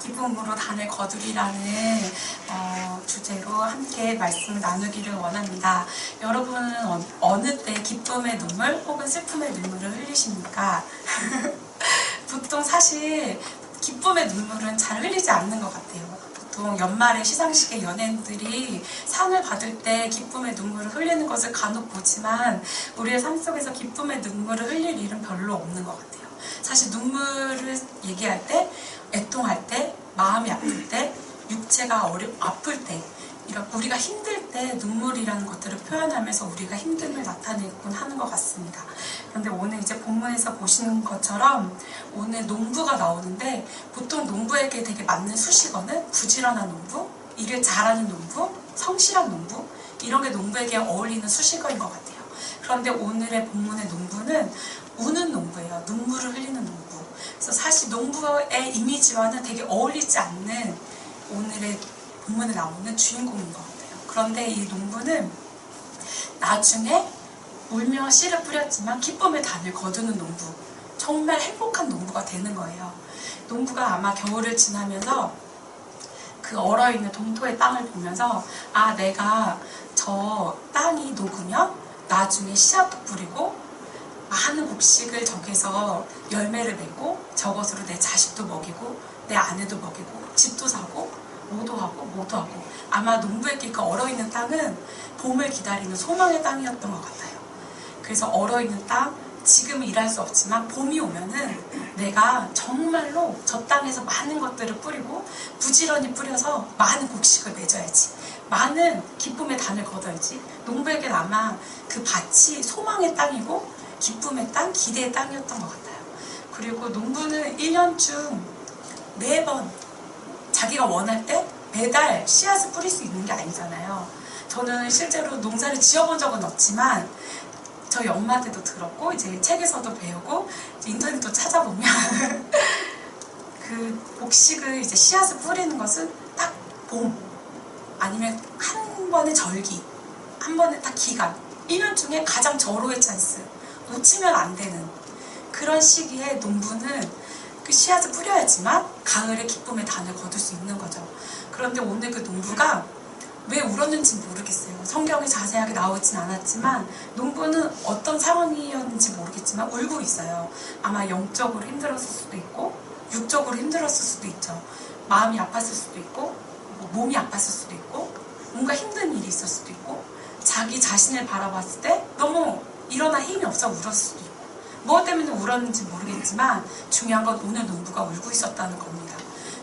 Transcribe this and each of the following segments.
기쁨으로 단을 거두리라는 주제로 함께 말씀을 나누기를 원합니다. 여러분은 어느 때 기쁨의 눈물 혹은 슬픔의 눈물을 흘리십니까? 보통 사실 기쁨의 눈물은 잘 흘리지 않는 것 같아요. 보통 연말에 시상식에 연예인들이 상을 받을 때 기쁨의 눈물을 흘리는 것을 간혹 보지만 우리의 삶 속에서 기쁨의 눈물을 흘릴 일은 별로 없는 것 같아요. 사실 눈물을 얘기할 때, 애통할 때, 마음이 아플 때, 육체가 아플 때, 우리가 힘들 때 눈물이라는 것들을 표현하면서 우리가 힘듦을 나타내곤 하는 것 같습니다. 그런데 오늘 이제 본문에서 보시는 것처럼 오늘 농부가 나오는데 보통 농부에게 되게 맞는 수식어는 부지런한 농부, 일을 잘하는 농부, 성실한 농부, 이런 게 농부에게 어울리는 수식어인 것 같아요. 그런데 오늘의 본문의 농부는 우는 농부예요. 눈물을 흘리는 농부. 그래서 사실 농부의 이미지와는 되게 어울리지 않는 오늘의 본문에 나오는 주인공인 것 같아요. 그런데 이 농부는 나중에 울며 씨를 뿌렸지만 기쁨의 단을 거두는 농부, 정말 행복한 농부가 되는 거예요. 농부가 아마 겨울을 지나면서 그 얼어있는 동토의 땅을 보면서 아, 내가 저 땅이 녹으면 나중에 씨앗도 뿌리고 많은 곡식을 저기서 열매를 맺고 저것으로 내 자식도 먹이고 내 아내도 먹이고 집도 사고 뭐도 하고 아마 농부에게 그 얼어있는 땅은 봄을 기다리는 소망의 땅이었던 것 같아요. 그래서 얼어있는 땅, 지금은 일할 수 없지만 봄이 오면은 내가 정말로 저 땅에서 많은 것들을 뿌리고 부지런히 뿌려서 많은 곡식을 맺어야지, 많은 기쁨의 단을 거둬야지. 농부에게는 아마 그 밭이 소망의 땅이고 기쁨의 땅, 기대의 땅이었던 것 같아요. 그리고 농부는 1년 중 매번 자기가 원할 때 매달 씨앗을 뿌릴 수 있는 게 아니잖아요. 저는 실제로 농사를 지어본 적은 없지만 저희 엄마한테도 들었고 이제 책에서도 배우고 이제 인터넷도 찾아보면 그 곡식을 이제 씨앗을 뿌리는 것은 딱 봄 아니면 한 번의 절기, 한 번의 딱 기간, 1년 중에 가장 절호의 찬스, 놓치면 안 되는 그런 시기에 농부는 그 씨앗을 뿌려야지만 가을에 기쁨의 단을 거둘 수 있는 거죠. 그런데 오늘 그 농부가 왜 울었는지 모르겠어요. 성경에 자세하게 나오진 않았지만 농부는 어떤 상황이었는지 모르겠지만 울고 있어요. 아마 영적으로 힘들었을 수도 있고 육적으로 힘들었을 수도 있죠. 마음이 아팠을 수도 있고 몸이 아팠을 수도 있고 뭔가 힘든 일이 있었을 수도 있고 자기 자신을 바라봤을 때 너무 일어날 힘이 없어 울었을 수도 있고 무엇 때문에 울었는지 모르겠지만 중요한 건 오늘 농부가 울고 있었다는 겁니다.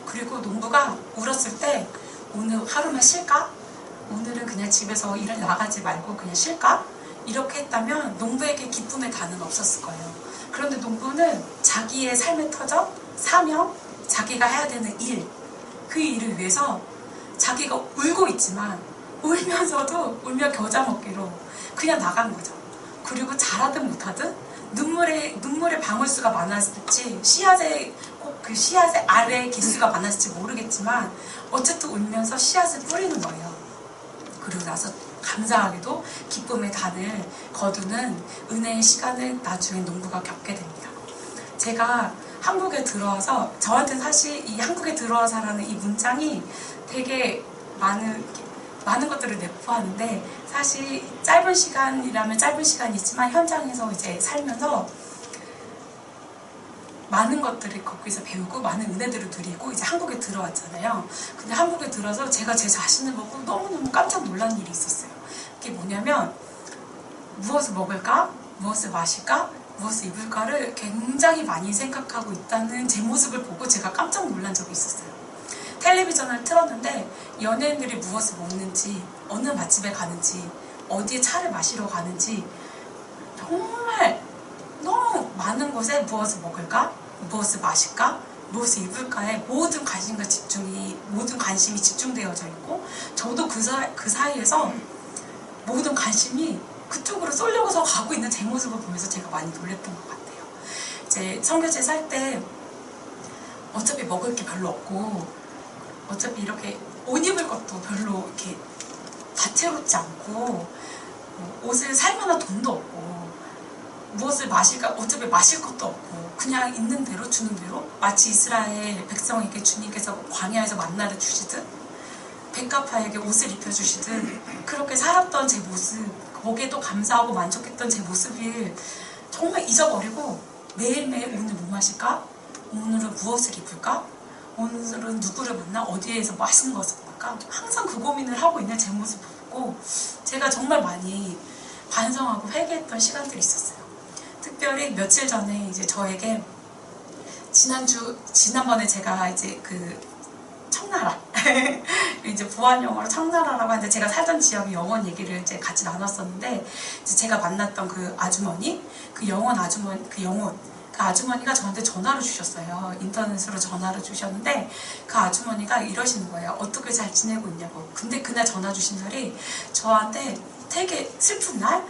그리고 농부가 울었을 때 오늘 하루만 쉴까? 오늘은 그냥 집에서 일을 나가지 말고 그냥 쉴까? 이렇게 했다면 농부에게 기쁨의 단은 없었을 거예요. 그런데 농부는 자기의 삶의 터전, 사명, 자기가 해야 되는 일, 그 일을 위해서 자기가 울고 있지만 울면서도 울며 겨자 먹기로 그냥 나간 거죠. 그리고 잘하든 못하든 눈물의 방울수가 많았을지 씨앗의 꼭 그 씨앗의 아래의 기수가 많았을지 모르겠지만 어쨌든 울면서 씨앗을 뿌리는 거예요. 그리고 나서 감사하게도 기쁨의 단을 거두는 은혜의 시간을 나중에 농부가 겪게 됩니다. 제가 한국에 들어와서 저한테는 사실 이 한국에 들어와서라는 이 문장이 되게 많은 것들을 내포하는데 사실 짧은 시간이라면 짧은 시간이지만 현장에서 이제 살면서 많은 것들을 거기서 배우고 많은 은혜들을 누리고 이제 한국에 들어왔잖아요. 근데 한국에 들어서 제가 제 자신을 보고 너무너무 깜짝 놀란 일이 있었어요. 그게 뭐냐면 무엇을 먹을까? 무엇을 마실까? 무엇을 입을까를 굉장히 많이 생각하고 있다는 제 모습을 보고 제가 깜짝 놀란 적이 있었어요. 텔레비전을 틀었는데 연예인들이 무엇을 먹는지, 어느 맛집에 가는지, 어디에 차를 마시러 가는지 정말 너무 많은 곳에 무엇을 먹을까? 무엇을 마실까? 무엇을 입을까에 모든 관심이 집중되어져 있고 저도 그 사이에서 모든 관심이 그쪽으로 쏠려서 가고 있는 제 모습을 보면서 제가 많이 놀랬던 것 같아요. 이제 선교지에 살 때 어차피 먹을 게 별로 없고 어차피 이렇게 옷 입을 것도 별로 이렇게 다채롭지 않고 옷을 살 만한 돈도 없고 무엇을 마실까? 어차피 마실 것도 없고 그냥 있는 대로 주는 대로 마치 이스라엘 백성에게 주님께서 광야에서 만나를 주시듯 백합화에게 옷을 입혀주시듯 그렇게 살았던 제 모습, 거기에도 감사하고 만족했던 제 모습을 정말 잊어버리고 매일매일 오늘 뭐 마실까? 오늘은 무엇을 입을까? 오늘은 누구를 만나? 어디에서 맛있는 것을 먹을까? 항상 그 고민을 하고 있는 제 모습을 보고 제가 정말 많이 반성하고 회개했던 시간들이 있었어요. 특별히 며칠 전에 이제 저에게 지난번에 제가 이제 그 청나라 이제 부안 영어로 청나라라고 하는데 제가 살던 지역의 영원 얘기를 이제 같이 나눴었는데 이제 제가 만났던 그 아주머니, 그 영혼 아주머니, 그 아주머니가 저한테 전화를 주셨어요. 인터넷으로 전화를 주셨는데 그 아주머니가 이러시는 거예요. 어떻게 잘 지내고 있냐고. 근데 그날 전화 주신 날이 저한테 되게 슬픈 날?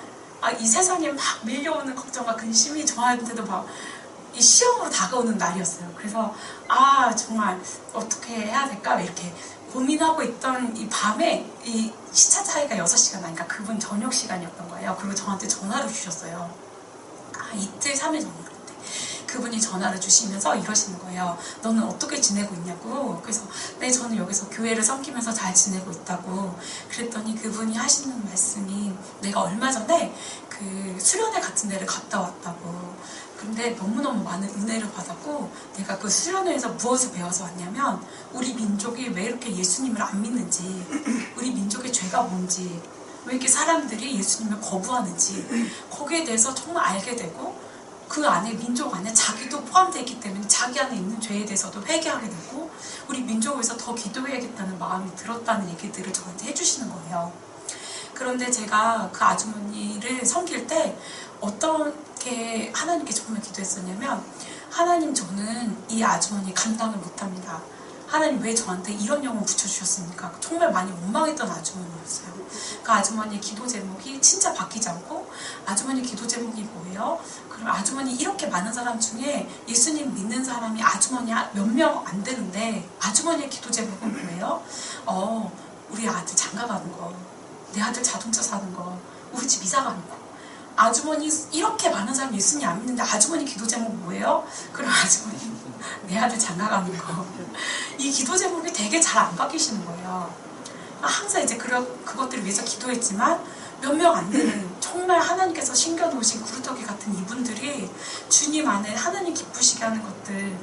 이 세상에 막 밀려오는 걱정과 근심이 저한테도 막 이 시험으로 다가오는 날이었어요. 그래서 정말 어떻게 해야 될까 이렇게 고민하고 있던 이 밤에 이 시차 차이가 6시간 나니까 그분 저녁 시간이었던 거예요. 그리고 저한테 전화를 주셨어요. 이틀 3일 전에. 그분이 전화를 주시면서 이러시는 거예요. 너는 어떻게 지내고 있냐고. 그래서 네, 저는 여기서 교회를 섬기면서 잘 지내고 있다고. 그랬더니 그분이 하시는 말씀이 내가 얼마 전에 그 수련회 같은 데를 갔다 왔다고. 근데 너무너무 많은 은혜를 받았고 내가 그 수련회에서 무엇을 배워서 왔냐면 우리 민족이 왜 이렇게 예수님을 안 믿는지, 우리 민족의 죄가 뭔지, 왜 이렇게 사람들이 예수님을 거부하는지 거기에 대해서 정말 알게 되고 그 안에 민족 안에 자기도 포함되어 있기 때문에 자기 안에 있는 죄에 대해서도 회개하게 되고 우리 민족을 위해서 더 기도해야겠다는 마음이 들었다는 얘기들을 저한테 해주시는 거예요. 그런데 제가 그 아주머니를 섬길 때 어떻게 하나님께 정말 기도했었냐면 하나님, 저는 이 아주머니 감당을 못합니다. 하나님 왜 저한테 이런 영혼 붙여주셨습니까? 정말 많이 원망했던 아주머니였어요. 그 아주머니의 기도 제목이 진짜 바뀌지 않고 아주머니 기도 제목이 뭐예요? 그럼 아주머니 이렇게 많은 사람 중에 예수님 믿는 사람이 아주머니 몇 명 안 되는데 아주머니의 기도 제목은 뭐예요? 우리 아들 장가 가는 거, 내 아들 자동차 사는 거, 우리 집 이사 가는 거. 아주머니 이렇게 많은 사람 예수님 안 믿는데 아주머니 기도 제목 뭐예요? 그럼 아주머니 내 아들 장가 가는 거. 이 기도 제목이 되게 잘 안 바뀌시는 거예요. 항상 이제 그것들을 위해서 기도했지만 몇 명 안 되는 정말 하나님께서 신겨놓으신 구루터기 같은 이분들이 주님 안에 하나님 기쁘시게 하는 것들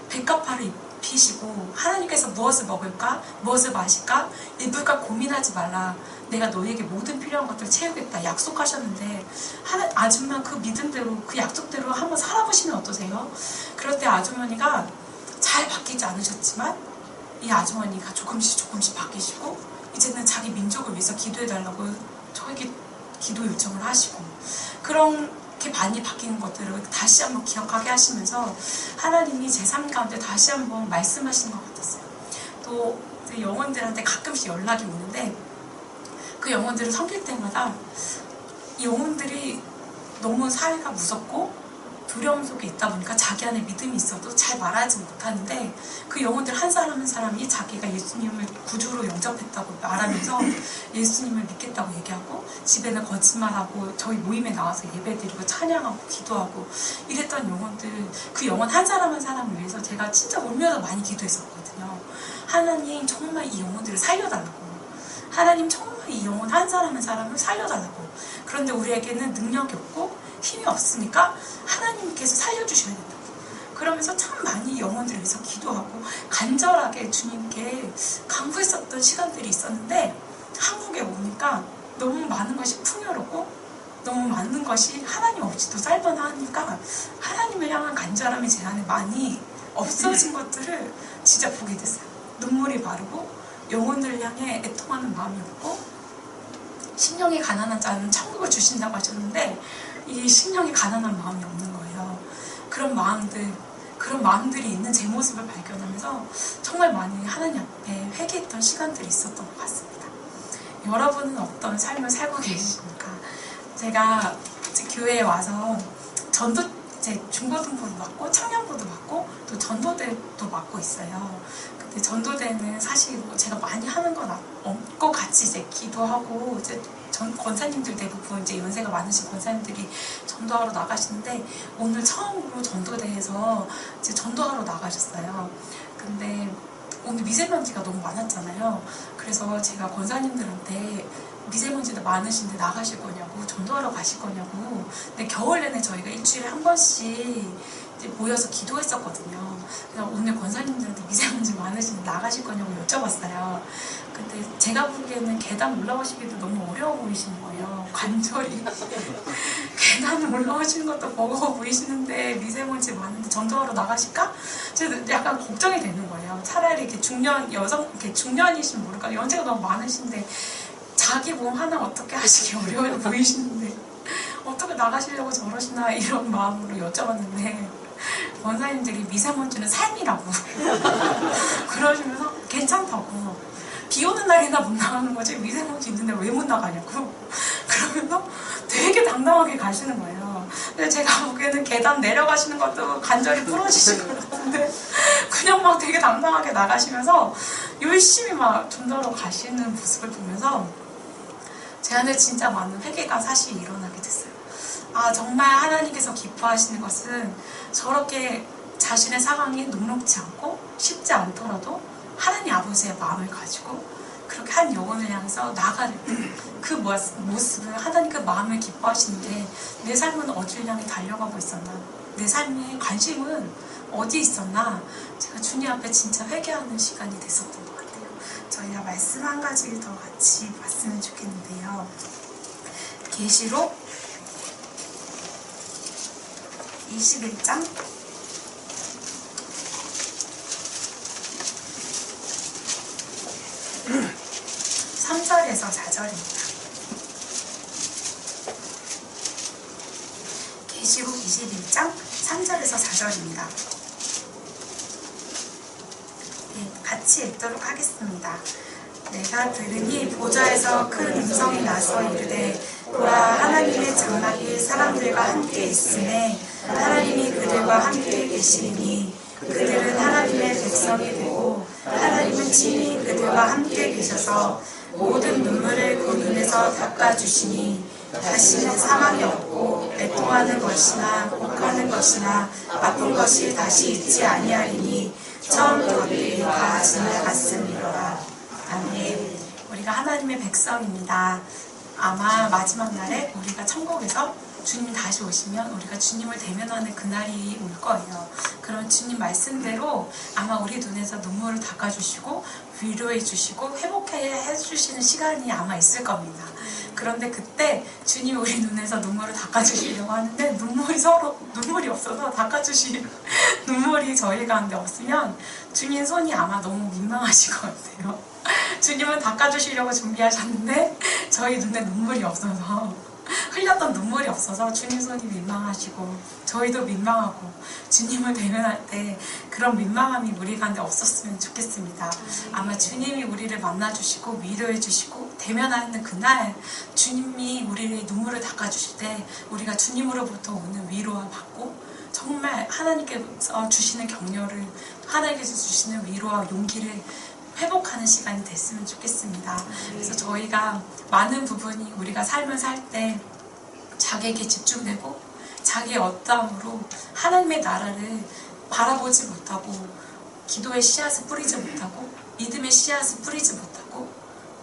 백합화를 입히시고 하나님께서 무엇을 먹을까? 무엇을 마실까? 입을까 고민하지 말라. 내가 너에게 모든 필요한 것들을 채우겠다 약속하셨는데 아줌마 그 믿음대로 그 약속대로 한번 살아보시면 어떠세요? 그럴 때 아주머니가 잘 바뀌지 않으셨지만 이 아주머니가 조금씩 바뀌시고 이제는 자기 민족을 위해서 기도해달라고 저에게 기도 요청을 하시고 그렇게 많이 바뀌는 것들을 다시 한번 기억하게 하시면서 하나님이 제 삶 가운데 다시 한번 말씀하시는 것 같았어요. 또 영혼들한테 가끔씩 연락이 오는데 그 영혼들을 섬길 때마다 이 영혼들이 너무 사회가 무섭고 두려움 속에 있다 보니까 자기 안에 믿음이 있어도 잘 말하지 못하는데 그 영혼들 한 사람 한 사람이 자기가 예수님을 구주로 영접했다고 말하면서 예수님을 믿겠다고 얘기하고 집에는 거짓말하고 저희 모임에 나와서 예배드리고 찬양하고 기도하고 이랬던 영혼들, 그 영혼 한 사람 한 사람을 위해서 제가 진짜 울면서 많이 기도했었거든요. 하나님 정말 이 영혼들을 살려달라고, 하나님 정말 이 영혼 한 사람 한 사람을 살려달라고. 그런데 우리에게는 능력이 없고 힘이 없으니까 하나님께서 살려주셔야 된다고. 그러면서 참 많이 영혼들을 위해서 기도하고 간절하게 주님께 간구했었던 시간들이 있었는데 한국에 오니까 너무 많은 것이 풍요롭고 너무 많은 것이 하나님 없이도 살만하니까 하나님을 향한 간절함이 제 안에 많이 없어진 것들을 진짜 보게 됐어요. 눈물이 마르고 영혼들을 향해 애통하는 마음이 없고 심령이 가난한 자는 천국을 주신다고 하셨는데 이 심령이 가난한 마음이 없는 거예요. 그런 마음들이 있는 제 모습을 발견하면서 정말 많이 하나님 앞에 회개했던 시간들이 있었던 것 같습니다. 여러분은 어떤 삶을 살고 계십니까? 제가 교회에 와서 중고등부도 맡고 청년부도 맡고 또 전도대도 맡고 있어요. 전도대는 사실 제가 많이 하는 건 없고 같이 이제 기도하고 이제 전 권사님들 대부분 이제 연세가 많으신 권사님들이 전도하러 나가시는데 오늘 처음으로 전도대에서 이제 전도하러 나가셨어요. 근데 오늘 미세먼지가 너무 많았잖아요. 그래서 제가 권사님들한테 미세먼지도 많으신데 나가실 거냐고, 전도하러 가실 거냐고. 근데 겨울 내내 저희가 일주일에 한 번씩 이제 모여서 기도했었거든요. 그래서 오늘 권사님들한테 미세먼지 많으신데 나가실 거냐고 여쭤봤어요. 근데 제가 보기에는 계단 올라오시기도 너무 어려워 보이시는 거예요. 관절이. 계단 올라오시는 것도 버거워 보이시는데 미세먼지 많은데 전도하러 나가실까? 저도 약간 걱정이 되는 거예요. 차라리 이렇게 중년 여성, 이렇게 중년이신 모를까 연세가 너무 많으신데 자기 몸 하나 어떻게 하시기 어려워 보이시는데 어떻게 나가시려고 저러시나 이런 마음으로 여쭤봤는데 권사님들이 미세먼지는 삶이라고 그러시면서 괜찮다고, 비 오는 날이나 못 나가는 거지 미세먼지 있는데 왜 못 나가냐고 그러면서 되게 당당하게 가시는 거예요. 근데 제가 보기에는 계단 내려가시는 것도 관절이 부러지실 것 같은데 그냥 막 되게 당당하게 나가시면서 열심히 막 전도하러 가시는 모습을 보면서 제 안에 진짜 많은 회개가 사실 일어나게 됐어요. 아, 정말 하나님께서 기뻐하시는 것은 저렇게 자신의 상황이 녹록지 않고 쉽지 않더라도 하나님 아버지의 마음을 가지고 그렇게 한 영혼을 향해서 나가는 그 모습을 하나님 그 마음을 기뻐하시는데 내 삶은 어디를 향해 달려가고 있었나, 내 삶의 관심은 어디 있었나, 제가 주님 앞에 진짜 회개하는 시간이 됐었던 것 같아요. 저희가 말씀 한 가지 더 같이 봤으면 좋겠는데요. 계시록 21장 3절에서 4절입니다. 계시록 21장 3절에서 4절입니다. 네, 같이 읽도록 하겠습니다. 내가 들으니 보좌에서 큰 음성이 나서 이르되 보라, 하나님의 장막이 사람들과 함께 있으매 하나님이 그들과 함께 계시리니 그들은 하나님의 백성이 되고 하나님은 친히 그들과 함께 계셔서 모든 눈물을 그 눈에서 닦아주시니 다시는 사망이 없고 애통하는 것이나 곡하는 것이나 아픈 것이 다시 있지 아니하리니 처음 것들이 다 지나갔음이로라. 아멘. 우리가 하나님의 백성입니다. 아마 마지막 날에 우리가 천국에서 주님 다시 오시면 우리가 주님을 대면하는 그날이 올 거예요. 그럼 주님 말씀대로 아마 우리 눈에서 눈물을 닦아주시고 위로해 주시고 회복해 주시는 시간이 아마 있을 겁니다. 그런데 그때 주님 우리 눈에서 눈물을 닦아주시려고 하는데 눈물이 없어서 닦아주실 눈물이 저희 가운데 없으면 주님 손이 아마 너무 민망하실 것 같아요. 주님은 닦아주시려고 준비하셨는데 저희 눈에 눈물이 없어서 흘렸던 눈물이 없어서 주님 손이 민망하시고 저희도 민망하고 주님을 대면할 때 그런 민망함이 우리 가운데 없었으면 좋겠습니다. 아마 주님이 우리를 만나주시고 위로해 주시고 대면하는 그날 주님이 우리의 눈물을 닦아주실 때 우리가 주님으로부터 오는 위로와 받고 정말 하나님께서 주시는 격려를, 하나님께서 주시는 위로와 용기를 회복하는 시간이 됐으면 좋겠습니다. 그래서 저희가 많은 부분이 우리가 삶을 살 때 자기에게 집중되고 자기의 어떠함으로 하나님의 나라를 바라보지 못하고 기도의 씨앗을 뿌리지 못하고 믿음의 씨앗을 뿌리지 못하고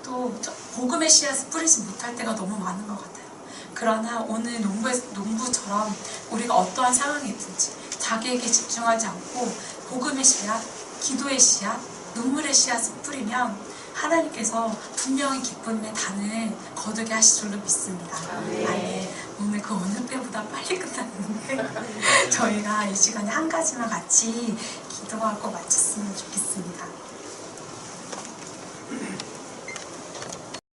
또 복음의 씨앗을 뿌리지 못할 때가 너무 많은 것 같아요. 그러나 오늘 농부처럼 우리가 어떠한 상황이 있든지 자기에게 집중하지 않고 복음의 씨앗, 기도의 씨앗, 눈물의 씨앗을 뿌리면 하나님께서 분명히 기쁨의 단을 거두게 하실 줄로 믿습니다. 아멘. 오늘 그 어느 때보다 빨리 끝났는데 저희가 이 시간에 한 가지만 같이 기도하고 마쳤으면 좋겠습니다.